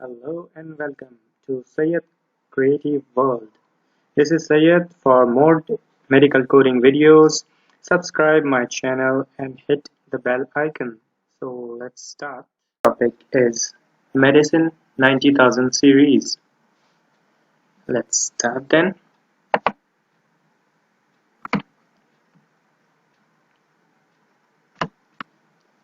Hello and welcome to Syed Creative World. This is Syed. For more medical coding videos, subscribe my channel and hit the bell icon. So let's start. Topic is Medicine 90,000 series. Let's start then.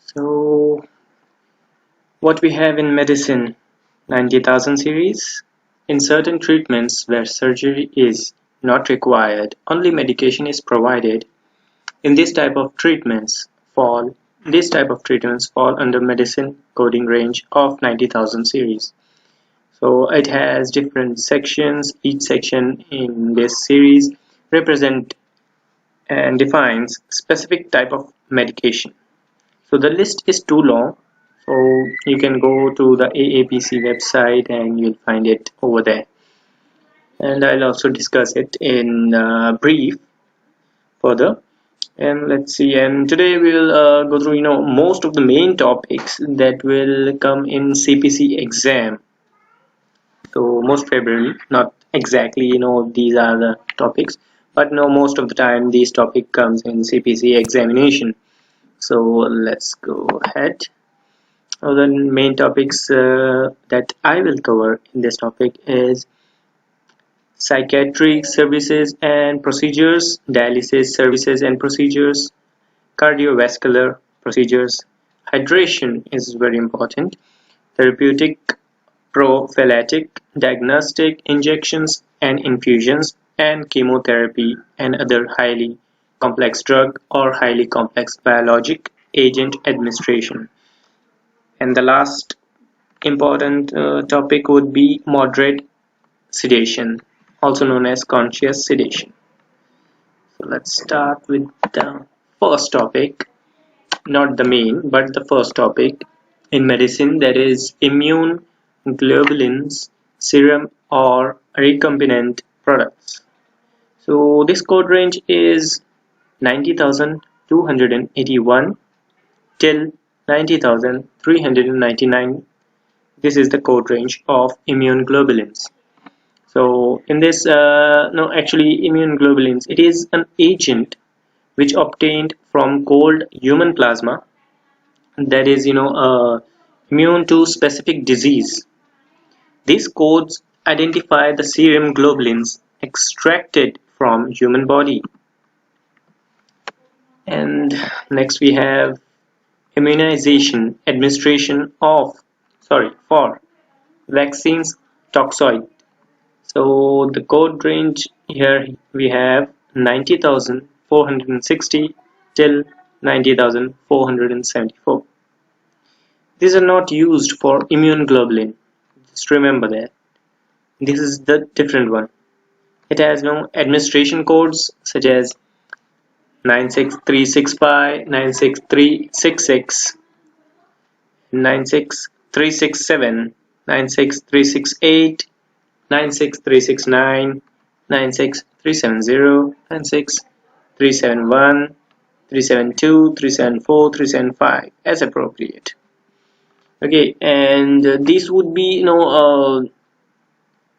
So what we have in Medicine 90,000 series? In certain treatments where surgery is not required, only medication is provided. These type of treatments fall under medicine coding range of 90,000 series. So it has different sections. Each section in this series represent and defines specific type of medication. So the list is too long, so you can go to the AAPC website and you'll find it over there. And I'll also discuss it in brief further. And let's see, and today we'll go through most of the main topics that will come in CPC exam. So most probably, not exactly these are the topics, but most of the time these topic comes in CPC examination. So let's go ahead. The main topics that I will cover in this topic is psychiatric services and procedures, dialysis services and procedures, cardiovascular procedures. Hydration is very important. Therapeutic, prophylactic, diagnostic, injections and infusions, and chemotherapy and other highly complex drug or highly complex biologic agent administration. And the last important topic would be moderate sedation, also known as conscious sedation. So let's start with the first topic, not the main, but the first topic in medicine, that is immune globulins, serum or recombinant products. So this code range is 90,281 till 90,399. This is the code range of immune globulins. So in this, immune globulins, it is an agent which obtained from cold human plasma that is immune to specific disease. These codes identify the serum globulins extracted from human body. And next we have immunization administration for vaccines, toxoid. So the code range here we have 90,460 till 90,474. These are not used for immune globulin. Just remember that. This is the different one. It has no administration codes such as 96365, 96366, 96367, 96368, 96369, 96370, 96371, 372, 374, 375 as appropriate. Okay, and these would be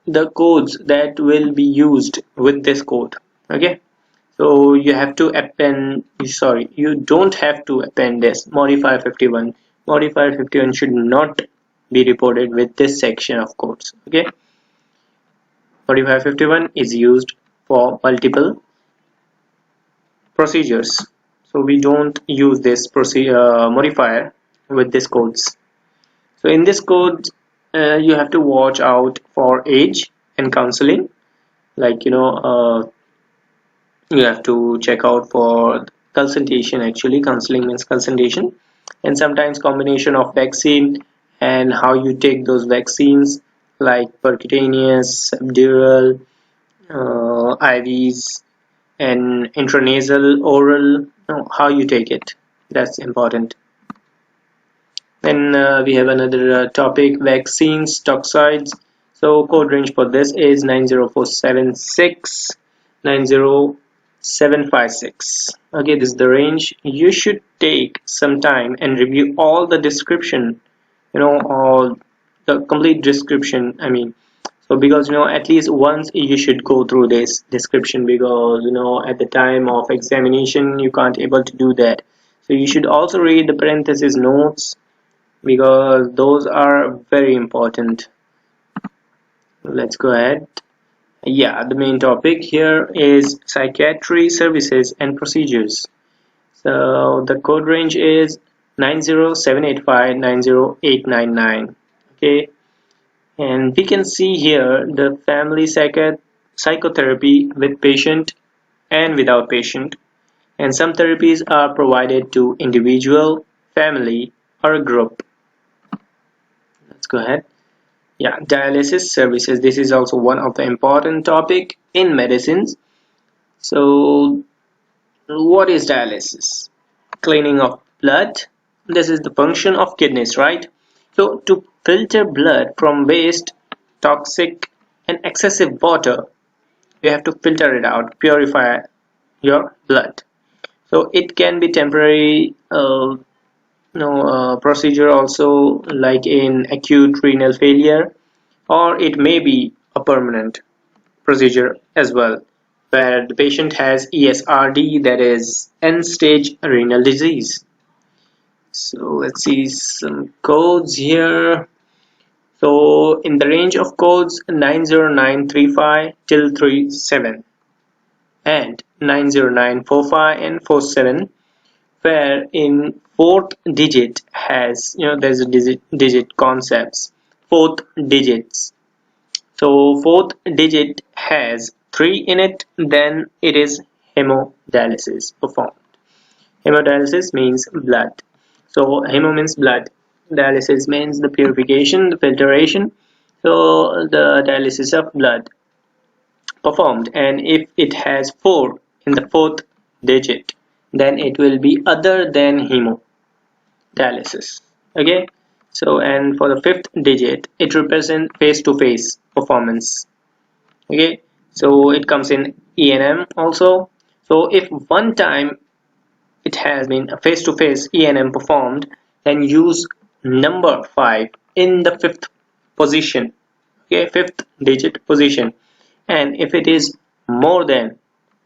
the codes that will be used with this code. Okay, so you have to append, you don't have to append this modifier 51. Modifier 51 should not be reported with this section of codes. Okay, modifier 51 is used for multiple procedures, so we don't use this modifier with this codes. So in this code you have to watch out for age and counseling, like you have to check out for consultation. Actually, counseling means consultation, and sometimes combination of vaccine and how you take those vaccines, like percutaneous, subdural, IVs, and intranasal, oral. How you take it, that's important. Then we have another topic, vaccines, toxoids. So code range for this is 90476, 90756. Okay, this is the range. You should take some time and review all the description, all the complete description, I mean. So because at least once you should go through this description, because at the time of examination you can't able to do that. So you should also read the parenthesis notes, because those are very important. Let's go ahead. Yeah, the main topic here is psychiatry services and procedures. So the code range is 90785 Okay, and we can see here the family psychotherapy with patient and without patient, and some therapies are provided to individual, family, or a group. Let's go ahead. Yeah, dialysis services. This is also one of the important topic in medicines. So what is dialysis? Cleaning of blood. This is the function of kidneys, right? So to filter blood from waste, toxic and excessive water, you have to filter it out, purify your blood. So it can be temporary procedure also, like in acute renal failure, or it may be a permanent procedure as well, where the patient has ESRD, that is end stage renal disease. So let's see some codes here. So in the range of codes 90935 till 37 and 90945 and 47, where in fourth digit has, there's a digit concepts, fourth digits. So fourth digit has 3 in it, then it is hemodialysis performed. Hemodialysis means blood. So hemo means blood. Dialysis means the purification, the filtration. So the dialysis of blood performed, and if it has 4 in the fourth digit, then it will be other than hemodialysis. Okay. So and for the fifth digit, it represents face-to-face performance. Okay, so it comes in ENM also. So if one time it has been a face-to-face ENM performed, then use number 5 in the fifth position. Okay, fifth digit position. And if it is more than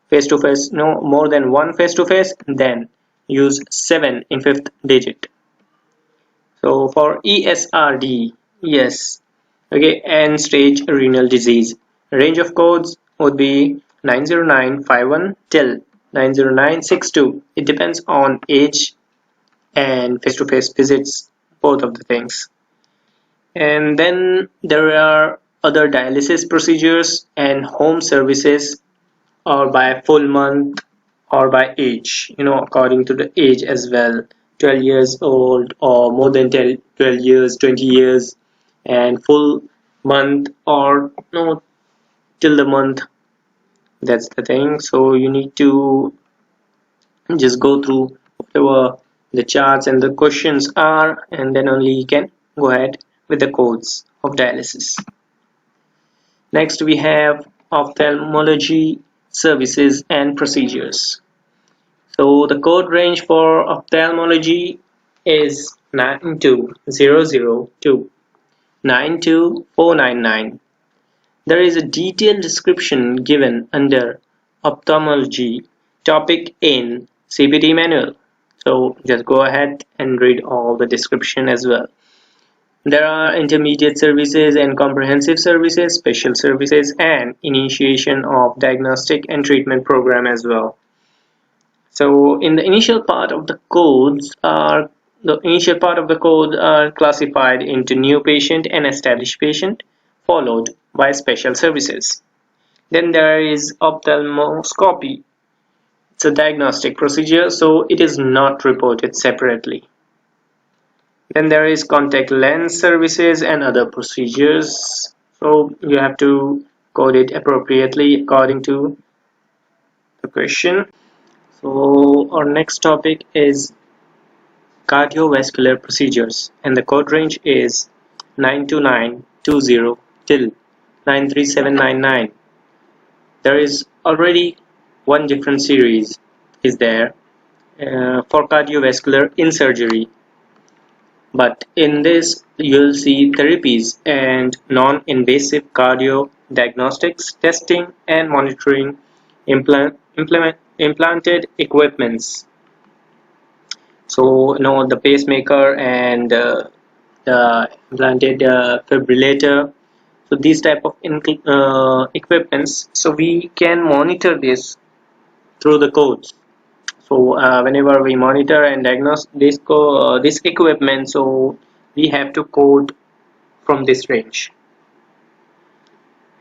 face-to-face, no more than one face-to-face, then use 7 in fifth digit. So for ESRD, yes, okay, end stage renal disease. Range of codes would be 90951 till 90962. It depends on age and face-to-face visits, both of the things. And then there are other dialysis procedures and home services, or by full month or by age, according to the age as well. 12 years old or more than 12 years, 20 years, and full month, or no, till the month. That's the thing. So you need to just go through whatever the charts and the questions are, and then only you can go ahead with the codes of dialysis. Next we have ophthalmology services and procedures. So the code range for ophthalmology is 92002 92499. There is a detailed description given under ophthalmology topic in CPT manual. So just go ahead and read all the description as well. There are intermediate services and comprehensive services, special services, and initiation of diagnostic and treatment program as well. So in the initial part of the codes are classified into new patient and established patient, followed by special services. Then there is ophthalmoscopy. It's a diagnostic procedure, so it is not reported separately. Then there is contact lens services and other procedures. So you have to code it appropriately according to the question. So our next topic is cardiovascular procedures, and the code range is 92920 till 93799. There is already one different series is there for cardiovascular in surgery. But in this, you'll see therapies and non-invasive cardio diagnostics, testing and monitoring, implanted equipments. So, the pacemaker and the implanted fibrillator. So these type of equipments. So we can monitor this through the codes. So whenever we monitor and diagnose this equipment, so we have to code from this range.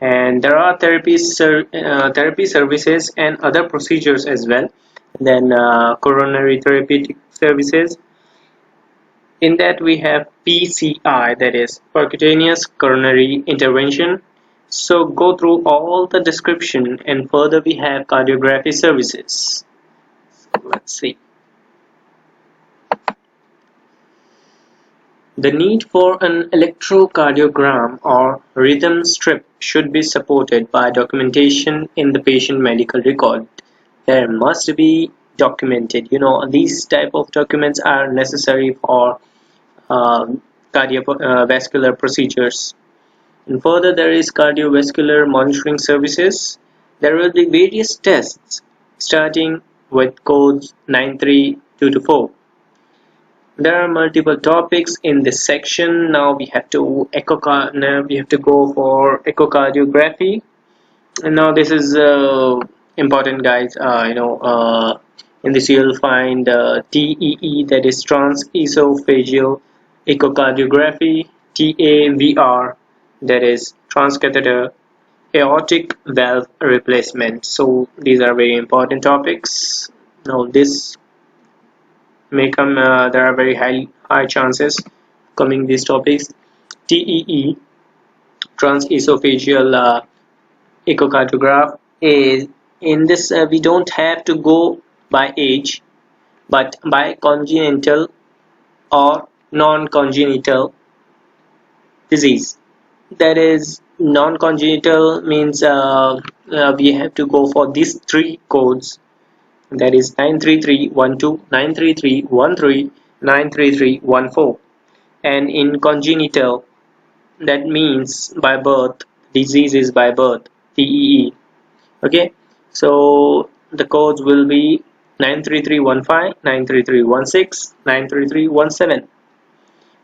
And there are therapy services and other procedures as well. Then coronary therapeutic services. In that we have PCI, that is percutaneous coronary intervention. So go through all the description, and further we have cardiography services. So let's see. The need for an electrocardiogram or rhythm strip should be supported by documentation in the patient medical record. There must be documented. These type of documents are necessary for cardiovascular procedures. And further, there is cardiovascular monitoring services. There will be various tests starting with codes 93224. There are multiple topics in this section. Now we have to go for echocardiography. And now this is important, guys. In this you'll find TEE, that is transesophageal echocardiography, TAVR, that is transcatheter aortic valve replacement. So these are very important topics. Now this may come. There are very high chances coming these topics. TEE, transesophageal echocardiograph, is in this we don't have to go by age, but by congenital or non-congenital disease. That is, non-congenital means we have to go for these three codes, that is 93312, 93313, 93314. And in congenital, that means by birth, disease is by birth, TEE. Okay, so the codes will be 93315, 93316, 93317.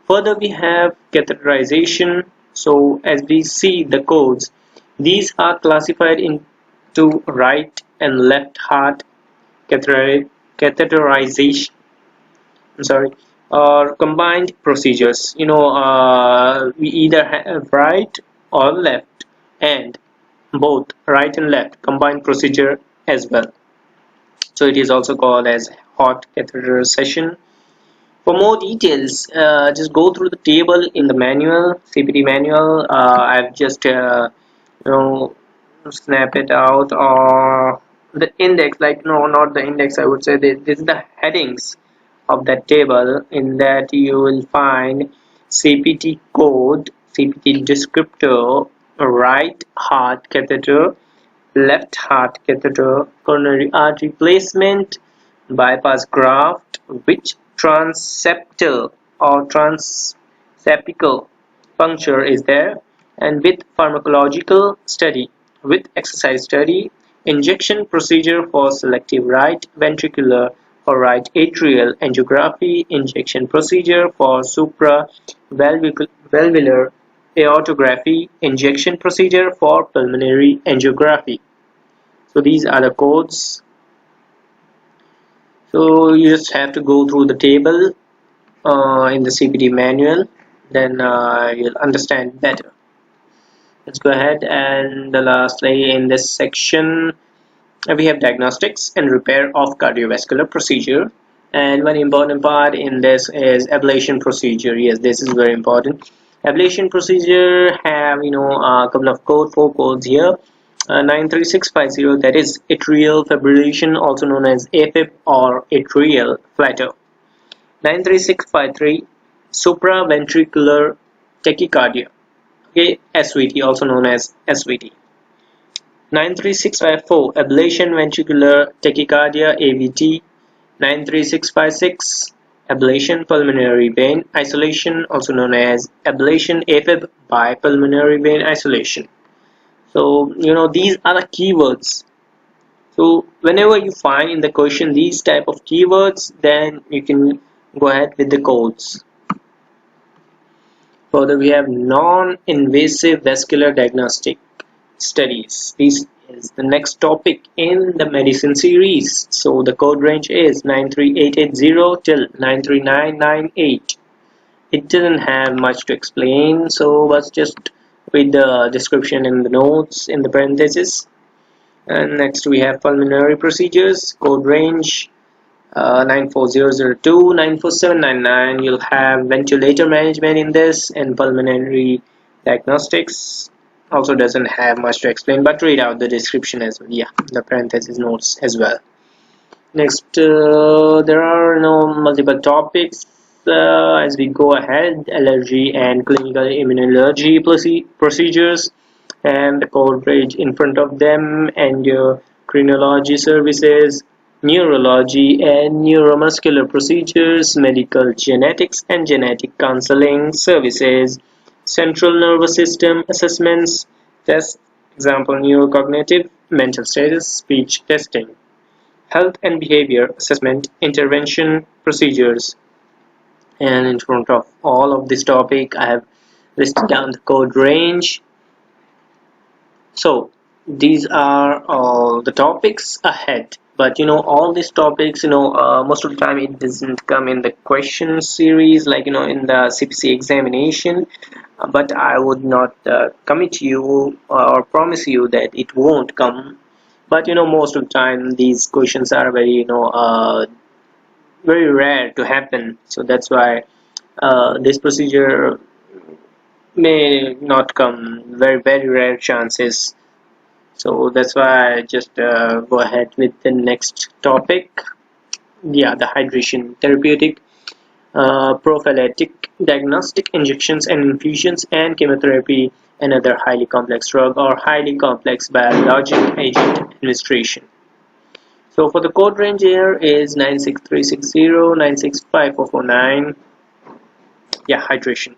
Further we have catheterization. So as we see the codes, these are classified into right and left heart catheterization, or combined procedures. We either have right or left, and both right and left combined procedure as well. So it is also called as hot catheterization. For more details, just go through the table in the manual, CPT manual. I've just snap it out, or the index, like, no, not the index, I would say this is the headings of that table. In that you will find CPT code, CPT descriptor, right heart catheter, left heart catheter, coronary artery placement, bypass graft, which transeptal or transapical puncture is there, and with pharmacological study, with exercise study, injection procedure for selective right ventricular or right atrial angiography, injection procedure for supravalvular aortography, injection procedure for pulmonary angiography. So these are the codes. So you just have to go through the table in the CPD manual, then you'll understand better. Let's go ahead, and lastly in this section we have diagnostics and repair of cardiovascular procedure. And one important part in this is ablation procedure. Yes, this is very important. Ablation procedure have a couple of four codes here. 93650, that is atrial fibrillation, also known as AFib or atrial flutter. 93653, supraventricular tachycardia, okay, SVT, also known as SVT. 93654, ablation ventricular tachycardia, AVT. 93656, ablation, pulmonary vein isolation, also known as ablation AFib by pulmonary vein isolation. So, these are the keywords. So, whenever you find in the question these type of keywords, then you can go ahead with the codes. Further, we have non-invasive vascular diagnostic studies. This is the next topic in the medicine series. So the code range is 93880 till 93998. It doesn't have much to explain, so let's just read the description in the notes in the parentheses. And next we have pulmonary procedures, code range 94002, 94799. You'll have ventilator management in this, and pulmonary diagnostics also doesn't have much to explain, but read out the description as well. Yeah, the parenthesis notes as well. Next, there are multiple topics as we go ahead: allergy and clinical immunology procedures, and the code range in front of them, endocrinology services, neurology and neuromuscular procedures, medical genetics and genetic counseling services, central nervous system assessments, tests, example neurocognitive, mental status, speech testing, health and behavior assessment, intervention procedures. And in front of all of this topic, I have listed down the code range. So these are all the topics ahead, but all these topics, most of the time it doesn't come in the question series, like in the CPC examination. But I would not commit you or promise you that it won't come. But most of the time these questions are very rare to happen, so that's why this procedure may not come, very rare chances. So that's why I just go ahead with the next topic. Yeah, the hydration, therapeutic, prophylactic, diagnostic injections and infusions, and chemotherapy, and other highly complex drug or highly complex biologic agent administration. So for the code range here is 96360, 96549. Yeah, hydration.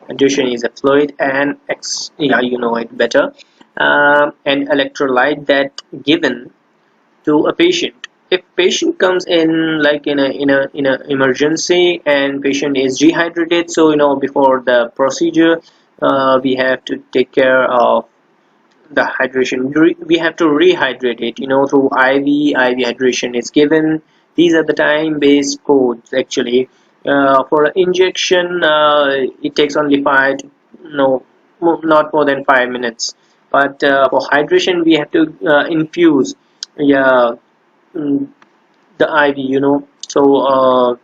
Hydration is a fluid and yeah, you know it better. An electrolyte that given to a patient. If patient comes in like in a emergency and patient is dehydrated, so before the procedure, we have to take care of the hydration. We have to rehydrate it, through IV hydration is given. These are the time-based codes actually. For injection, it takes only not more than 5 minutes. But for hydration, we have to infuse, yeah, the IV, So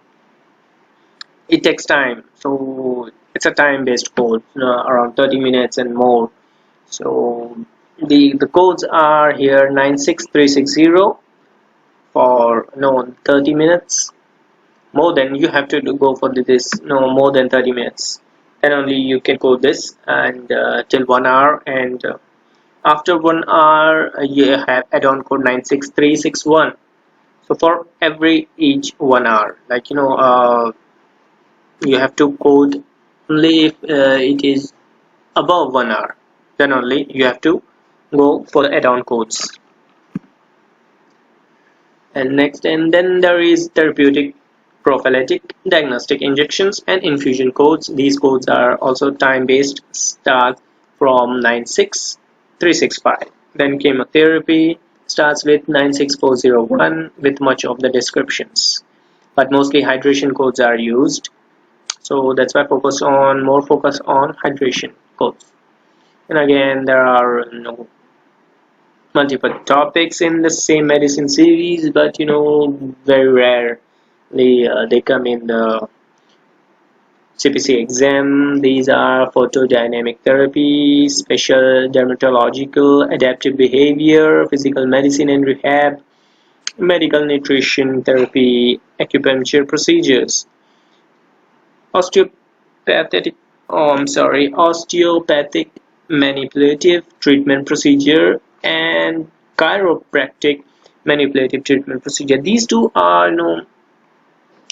it takes time. So it's a time-based code, around 30 minutes and more. So the codes are here 96360 for 30 minutes. More than you have to go for this, more than 30 minutes. Then only you can code this, and till 1 hour, and after 1 hour you have add-on code 96361. So for every each 1 hour, like you have to code only if it is above 1 hour, then only you have to go for the add-on codes. And next, and then there is therapeutic, prophylactic, diagnostic injections and infusion codes. These codes are also time-based, start from 96365. Then chemotherapy starts with 96401 with much of the descriptions, but mostly hydration codes are used. So that's why focus on hydration codes. And again, there are multiple topics in the same medicine series, but very rarely they come in the CPC exam. These are photodynamic therapy, special dermatological, adaptive behavior, physical medicine and rehab, medical nutrition therapy, acupuncture procedures, osteopathic osteopathic manipulative treatment procedure, and chiropractic manipulative treatment procedure. These two are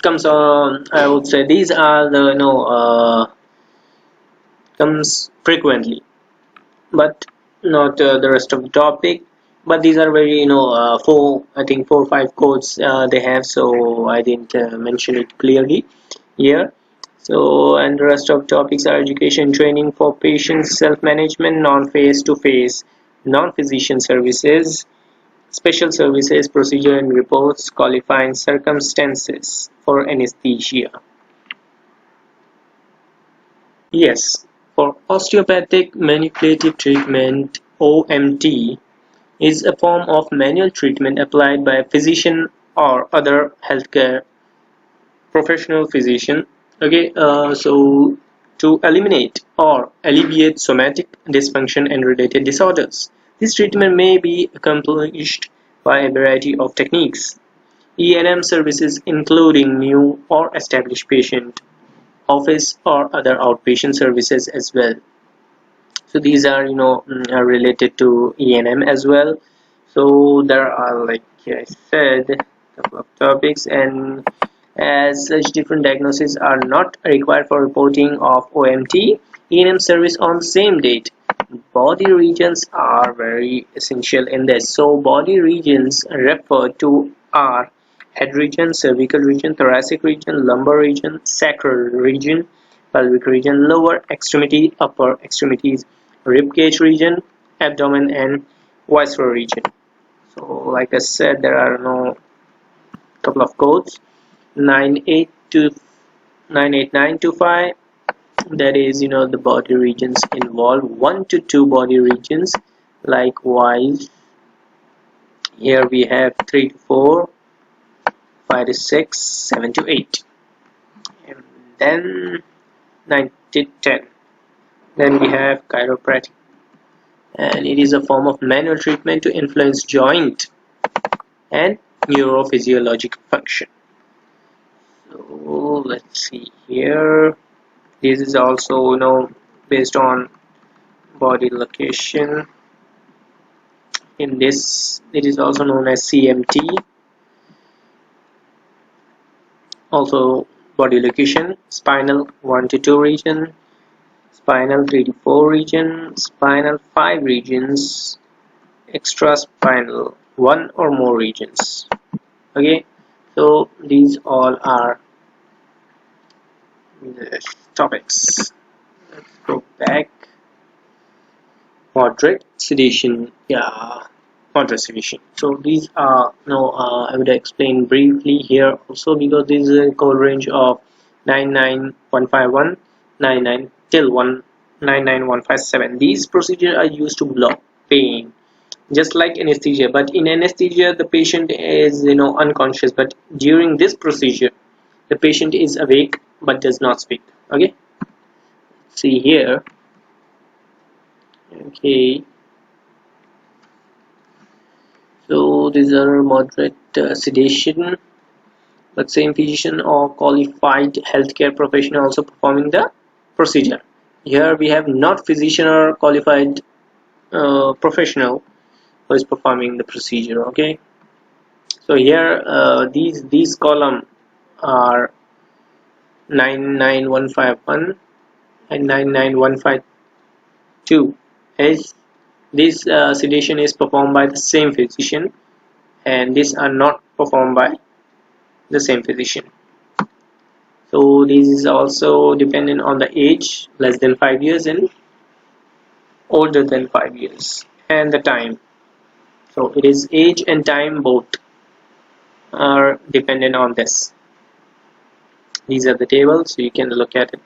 comes on, I would say these are the comes frequently, but not the rest of the topic. But these are very four, I think 4 or 5 codes they have, so I didn't mention it clearly here. So, and the rest of topics are education training for patients, self-management, non-face-to-face, non-physician services, special services, procedure and reports, qualifying circumstances for anesthesia. Yes, for osteopathic manipulative treatment, OMT is a form of manual treatment applied by a physician or other healthcare professional physician. Okay, so to eliminate or alleviate somatic dysfunction and related disorders. This treatment may be accomplished by a variety of techniques. E&M services including new or established patient, office or other outpatient services as well. So these are are related to E&M as well. So there are, like I said, a couple of topics, and as such different diagnoses are not required for reporting of OMT E&M service on the same date. Body regions are very essential in this. So body regions referred to are head region, cervical region, thoracic region, lumbar region, sacral region, pelvic region, lower extremity, upper extremities, rib cage region, abdomen, and visceral region. So like I said, there are couple of codes: 98925, that is the body regions involved, 1 to 2 body regions. Likewise here we have 3 to 4, 5 to 6, 7 to 8, and then 9 to 10. Then we have chiropractic, and it is a form of manual treatment to influence joint and neurophysiologic function. So let's see here. This is also based on body location. In this, it is also known as CMT. Also body location: spinal 1 to 2 region, spinal 3 to 4 region, spinal 5 regions, extraspinal 1 or more regions. Okay, so these all are the topics. Let's go back. Moderate sedation, yeah, moderate sedation. So these are I would explain briefly here also, because this is a code range of 99151, 99 till 99157. These procedures are used to block pain, just like anesthesia. But in anesthesia, the patient is unconscious, but during this procedure, the patient is awake but does not speak. Okay, see here. Okay, so these are moderate sedation, but same physician or qualified healthcare professional also performing the procedure. Here we have not physician or qualified professional who is performing the procedure. Okay, so here these column are 99151 and 99152. As this sedation is performed by the same physician, and these are not performed by the same physician. So this is also dependent on the age, less than 5 years and older than 5 years, and the time. So it is age and time, both are dependent on this. These are the tables, so you can look at it.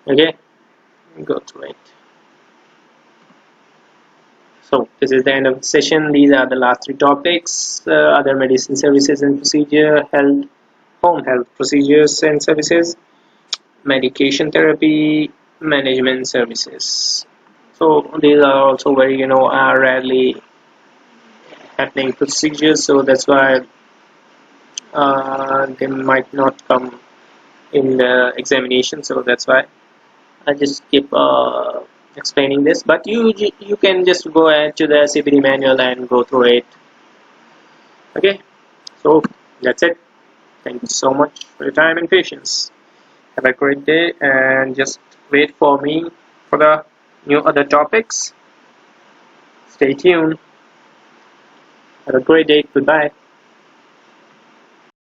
Okay, go through it. So this is the end of the session. These are the last 3 topics: other medicine services and procedure, health, home health procedures and services, medication therapy, management services. So these are also very are rarely happening procedures, so that's why they might not come in the examination. So that's why I just keep explaining this, but you can just go ahead to the CPD manual and go through it. Okay, so that's it. Thank you so much for your time and patience. Have a great day and just wait for me for the new other topics. Stay tuned. Have a great day. Goodbye.